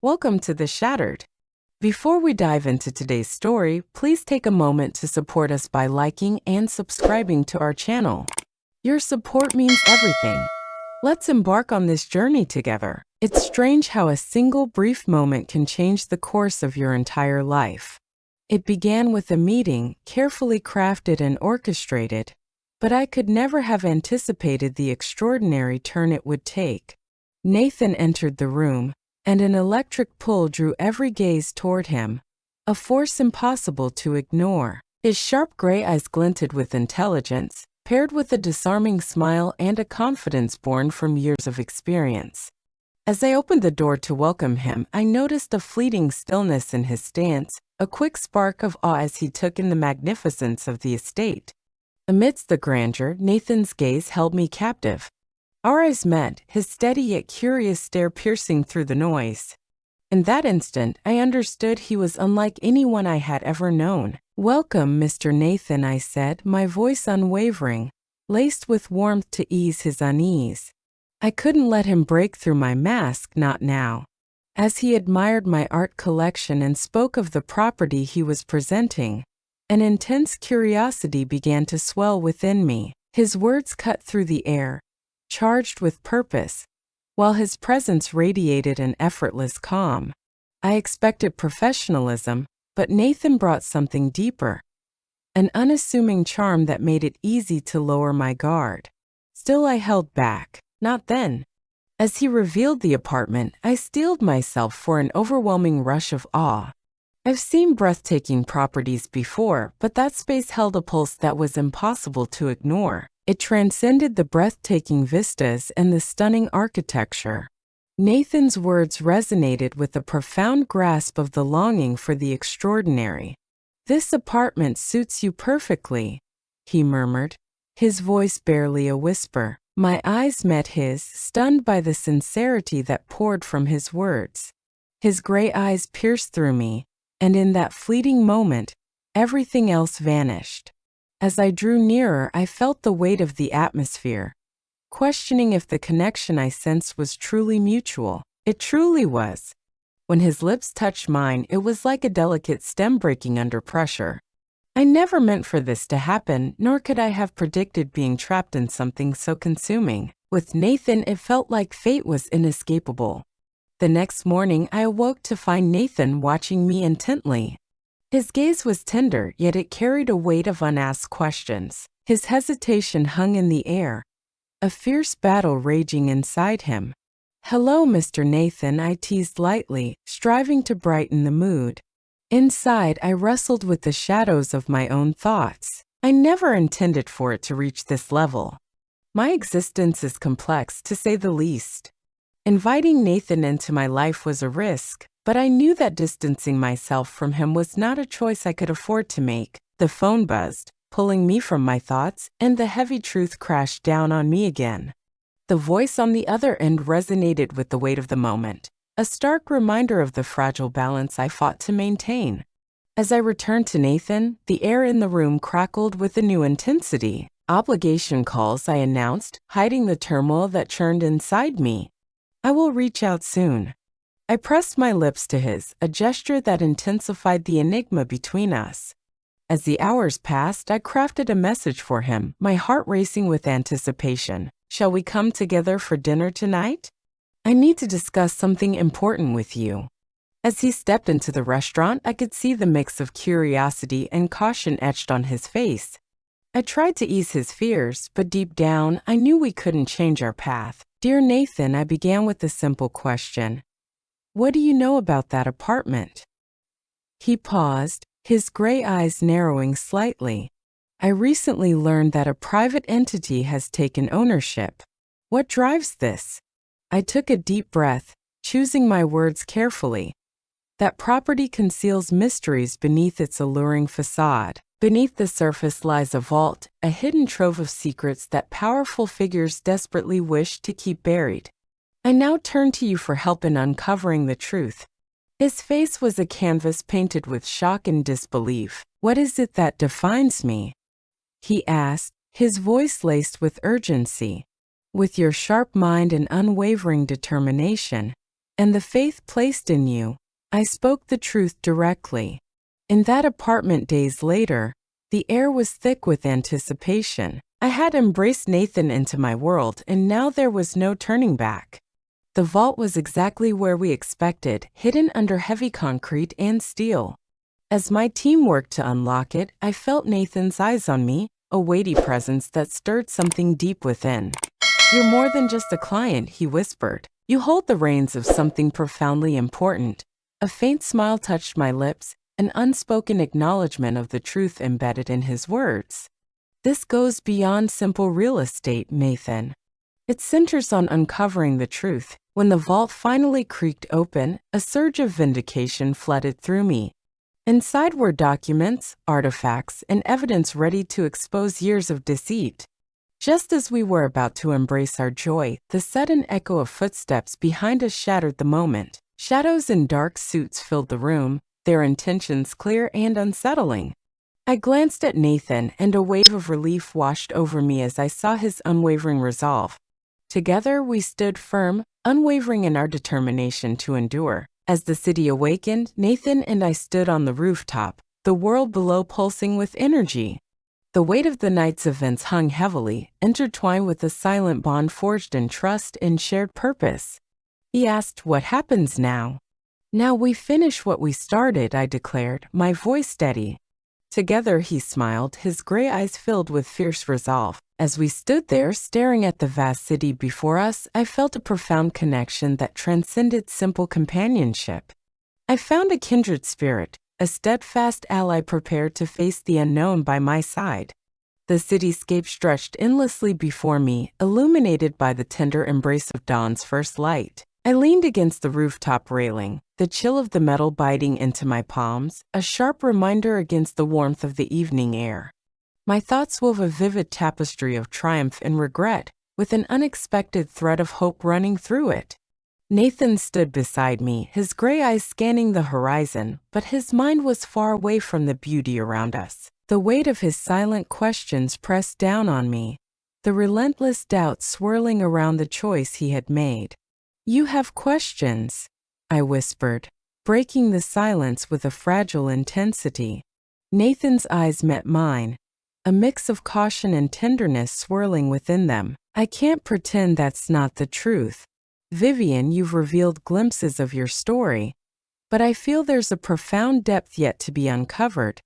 Welcome to The Shattered. Before we dive into today's story, please take a moment to support us by liking and subscribing to our channel. Your support means everything. Let's embark on this journey together. It's strange how a single brief moment can change the course of your entire life. It began with a meeting, carefully crafted and orchestrated, but I could never have anticipated the extraordinary turn it would take. Nathan entered the room, and an electric pull drew every gaze toward him, a force impossible to ignore. His sharp gray eyes glinted with intelligence, paired with a disarming smile and a confidence born from years of experience. As I opened the door to welcome him, I noticed a fleeting stillness in his stance, a quick spark of awe as he took in the magnificence of the estate. Amidst the grandeur, Nathan's gaze held me captive. Our eyes met, his steady yet curious stare piercing through the noise. In that instant, I understood he was unlike anyone I had ever known. "Welcome, Mr. Nathan," I said, my voice unwavering, laced with warmth to ease his unease. I couldn't let him break through my mask, not now. As he admired my art collection and spoke of the property he was presenting, an intense curiosity began to swell within me. His words cut through the air, charged with purpose, while his presence radiated an effortless calm. I expected professionalism, but Nathan brought something deeper, an unassuming charm that made it easy to lower my guard. Still, I held back. Not then. As he revealed the apartment, I steeled myself for an overwhelming rush of awe. I've seen breathtaking properties before, but that space held a pulse that was impossible to ignore. It transcended the breathtaking vistas and the stunning architecture. Nathan's words resonated with a profound grasp of the longing for the extraordinary. "This apartment suits you perfectly," he murmured, his voice barely a whisper. My eyes met his, stunned by the sincerity that poured from his words. His gray eyes pierced through me, and in that fleeting moment, everything else vanished. As I drew nearer, I felt the weight of the atmosphere, questioning if the connection I sensed was truly mutual. It truly was. When his lips touched mine, it was like a delicate stem breaking under pressure. I never meant for this to happen, nor could I have predicted being trapped in something so consuming. With Nathan, it felt like fate was inescapable. The next morning, I awoke to find Nathan watching me intently. His gaze was tender, yet it carried a weight of unasked questions. His hesitation hung in the air, a fierce battle raging inside him. "Hello, Mr. Nathan," I teased lightly, striving to brighten the mood. Inside, I wrestled with the shadows of my own thoughts. I never intended for it to reach this level. My existence is complex, to say the least. Inviting Nathan into my life was a risk, but I knew that distancing myself from him was not a choice I could afford to make. The phone buzzed, pulling me from my thoughts, and the heavy truth crashed down on me again. The voice on the other end resonated with the weight of the moment, a stark reminder of the fragile balance I fought to maintain. As I returned to Nathan, the air in the room crackled with a new intensity. "Obligation calls," I announced, hiding the turmoil that churned inside me. "I will reach out soon." I pressed my lips to his, a gesture that intensified the enigma between us. As the hours passed, I crafted a message for him, my heart racing with anticipation. "Shall we come together for dinner tonight? I need to discuss something important with you." As he stepped into the restaurant, I could see the mix of curiosity and caution etched on his face. I tried to ease his fears, but deep down, I knew we couldn't change our path. "Dear Nathan," I began with a simple question. "What do you know about that apartment?" He paused, his gray eyes narrowing slightly. "I recently learned that a private entity has taken ownership." "What drives this?" I took a deep breath, choosing my words carefully. "That property conceals mysteries beneath its alluring facade. Beneath the surface lies a vault, a hidden trove of secrets that powerful figures desperately wish to keep buried. I now turn to you for help in uncovering the truth." His face was a canvas painted with shock and disbelief. "What is it that defines me?" he asked, his voice laced with urgency. "With your sharp mind and unwavering determination, and the faith placed in you. I spoke the truth directly. In that apartment days later, the air was thick with anticipation. I had embraced Nathan into my world, and now there was no turning back. The vault was exactly where we expected, hidden under heavy concrete and steel. As my team worked to unlock it, I felt Nathan's eyes on me, a weighty presence that stirred something deep within. "You're more than just a client," he whispered. "You hold the reins of something profoundly important." A faint smile touched my lips, an unspoken acknowledgement of the truth embedded in his words. "This goes beyond simple real estate, Nathan. It centers on uncovering the truth." When the vault finally creaked open, a surge of vindication flooded through me. Inside were documents, artifacts, and evidence ready to expose years of deceit. Just as we were about to embrace our joy, the sudden echo of footsteps behind us shattered the moment. Shadows in dark suits filled the room, their intentions clear and unsettling. I glanced at Nathan, and a wave of relief washed over me as I saw his unwavering resolve. Together we stood firm, unwavering in our determination to endure. As the city awakened, Nathan and I stood on the rooftop, the world below pulsing with energy. The weight of the night's events hung heavily, intertwined with a silent bond forged in trust and shared purpose. He asked, "What happens now?" "Now we finish what we started," I declared, my voice steady. Together he smiled, his gray eyes filled with fierce resolve. As we stood there staring at the vast city before us, I felt a profound connection that transcended simple companionship. I found a kindred spirit, a steadfast ally prepared to face the unknown by my side. The cityscape stretched endlessly before me, illuminated by the tender embrace of dawn's first light. I leaned against the rooftop railing, the chill of the metal biting into my palms, a sharp reminder against the warmth of the evening air. My thoughts wove a vivid tapestry of triumph and regret, with an unexpected thread of hope running through it. Nathan stood beside me, his gray eyes scanning the horizon, but his mind was far away from the beauty around us. The weight of his silent questions pressed down on me, the relentless doubt swirling around the choice he had made. "You have questions," I whispered, breaking the silence with a fragile intensity. Nathan's eyes met mine, a mix of caution and tenderness swirling within them. "I can't pretend that's not the truth. Vivian, you've revealed glimpses of your story, but I feel there's a profound depth yet to be uncovered,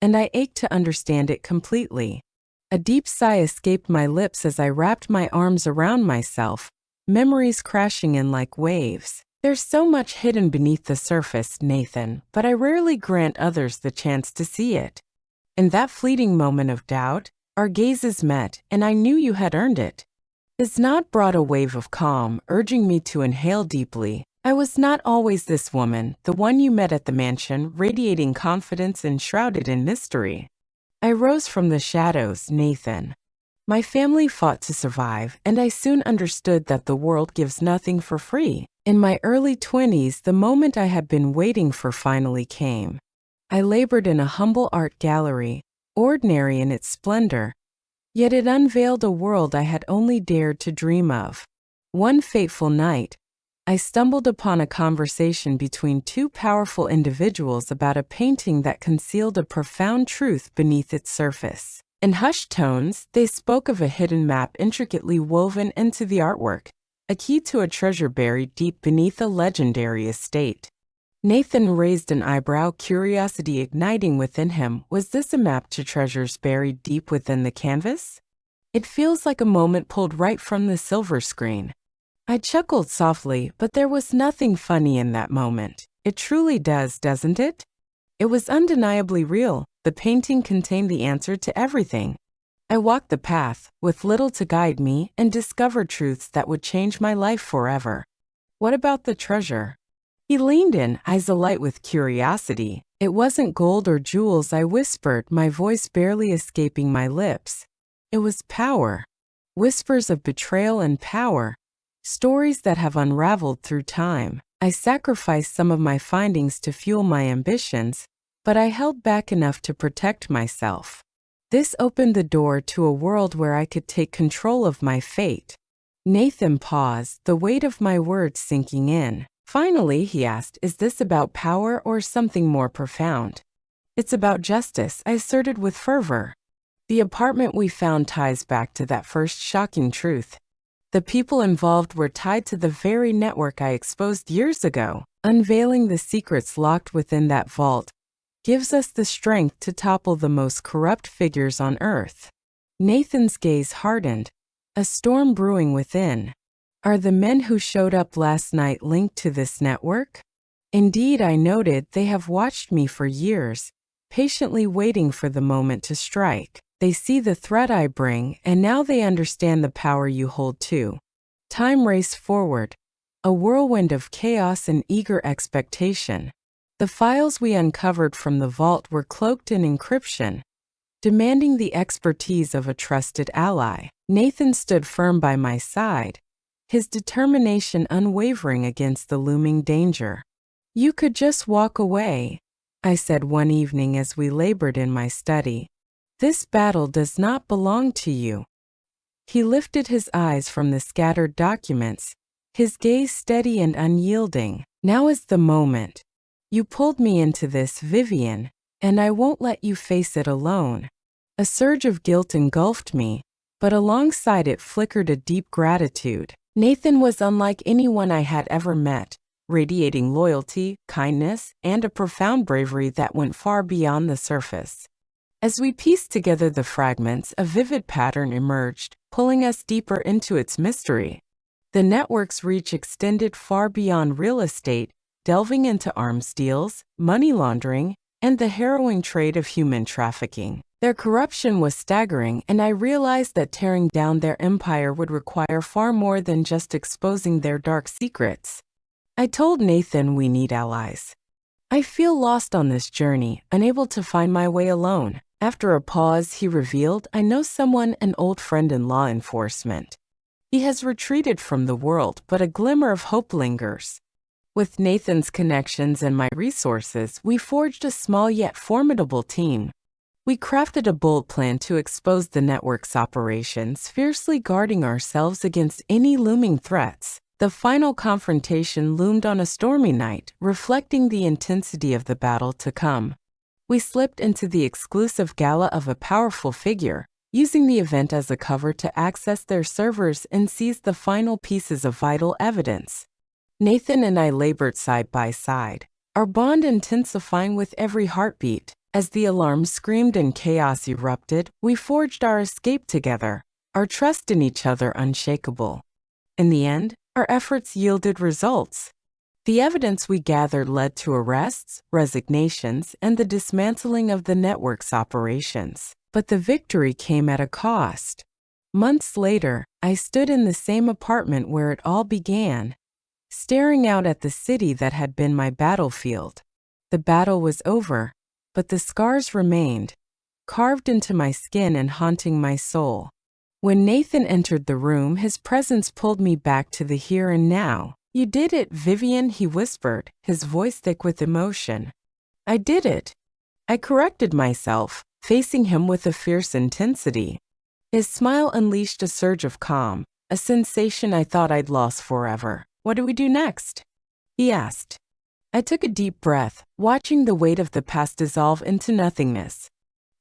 and I ache to understand it completely." A deep sigh escaped my lips as I wrapped my arms around myself, memories crashing in like waves. "There's so much hidden beneath the surface, Nathan, but I rarely grant others the chance to see it." In that fleeting moment of doubt, our gazes met, and I knew you had earned it. His nod brought a wave of calm, urging me to inhale deeply. "I was not always this woman, the one you met at the mansion, radiating confidence and shrouded in mystery. I rose from the shadows, Nathan. My family fought to survive, and I soon understood that the world gives nothing for free. In my early 20s, the moment I had been waiting for finally came. I labored in a humble art gallery, ordinary in its splendor, yet it unveiled a world I had only dared to dream of. One fateful night, I stumbled upon a conversation between two powerful individuals about a painting that concealed a profound truth beneath its surface. In hushed tones, they spoke of a hidden map intricately woven into the artwork, a key to a treasure buried deep beneath a legendary estate. Nathan raised an eyebrow, curiosity igniting within him. Was this a map to treasures buried deep within the canvas? It feels like a moment pulled right from the silver screen. I chuckled softly, but there was nothing funny in that moment. It truly does, doesn't it? It was undeniably real. The painting contained the answer to everything. I walked the path, with little to guide me, and discovered truths that would change my life forever. What about the treasure? He leaned in, eyes alight with curiosity. It wasn't gold or jewels, I whispered, my voice barely escaping my lips. It was power. Whispers of betrayal and power. Stories that have unraveled through time. I sacrificed some of my findings to fuel my ambitions, but I held back enough to protect myself. This opened the door to a world where I could take control of my fate. Nathan paused, the weight of my words sinking in. Finally, he asked, is this about power or something more profound? It's about justice, I asserted with fervor. The apartment we found ties back to that first shocking truth. The people involved were tied to the very network I exposed years ago. Unveiling the secrets locked within that vault gives us the strength to topple the most corrupt figures on earth. Nathan's gaze hardened, a storm brewing within. Are the men who showed up last night linked to this network? Indeed, I noted, they have watched me for years, patiently waiting for the moment to strike. They see the threat I bring, and now they understand the power you hold too. Time raced forward, a whirlwind of chaos and eager expectation. The files we uncovered from the vault were cloaked in encryption, demanding the expertise of a trusted ally. Nathan stood firm by my side, his determination unwavering against the looming danger. You could just walk away, I said one evening as we labored in my study. This battle does not belong to you. He lifted his eyes from the scattered documents, his gaze steady and unyielding. Now is the moment. You pulled me into this, Vivian, and I won't let you face it alone. A surge of guilt engulfed me, but alongside it flickered a deep gratitude. Nathan was unlike anyone I had ever met, radiating loyalty, kindness, and a profound bravery that went far beyond the surface. As we pieced together the fragments, a vivid pattern emerged, pulling us deeper into its mystery. The network's reach extended far beyond real estate, delving into arms deals, money laundering, and the harrowing trade of human trafficking. Their corruption was staggering, and I realized that tearing down their empire would require far more than just exposing their dark secrets. I told Nathan we need allies. I feel lost on this journey, unable to find my way alone. After a pause, he revealed, I know someone, an old friend in law enforcement. He has retreated from the world, but a glimmer of hope lingers. With Nathan's connections and my resources, we forged a small yet formidable team. We crafted a bold plan to expose the network's operations, fiercely guarding ourselves against any looming threats. The final confrontation loomed on a stormy night, reflecting the intensity of the battle to come. We slipped into the exclusive gala of a powerful figure, using the event as a cover to access their servers and seize the final pieces of vital evidence. Nathan and I labored side by side, our bond intensifying with every heartbeat. As the alarm screamed and chaos erupted, we forged our escape together, our trust in each other unshakable. In the end, our efforts yielded results. The evidence we gathered led to arrests, resignations, and the dismantling of the network's operations. But the victory came at a cost. Months later, I stood in the same apartment where it all began, staring out at the city that had been my battlefield. The battle was over, but the scars remained, carved into my skin and haunting my soul. When Nathan entered the room, his presence pulled me back to the here and now. You did it, Vivian, he whispered, his voice thick with emotion. I did it. I corrected myself, facing him with a fierce intensity. His smile unleashed a surge of calm, a sensation I thought I'd lost forever. What do we do next? He asked. I took a deep breath, watching the weight of the past dissolve into nothingness.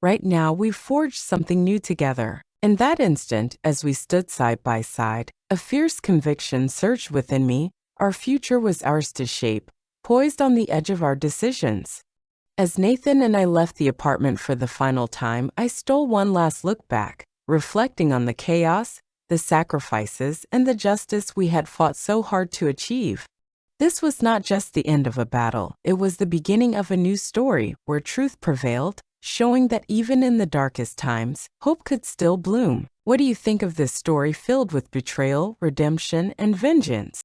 Right now, we've forged something new together. In that instant, as we stood side by side, a fierce conviction surged within me. Our future was ours to shape, poised on the edge of our decisions. As Nathan and I left the apartment for the final time, I stole one last look back, reflecting on the chaos, the sacrifices, and the justice we had fought so hard to achieve. This was not just the end of a battle, it was the beginning of a new story where truth prevailed, showing that even in the darkest times, hope could still bloom. What do you think of this story filled with betrayal, redemption, and vengeance?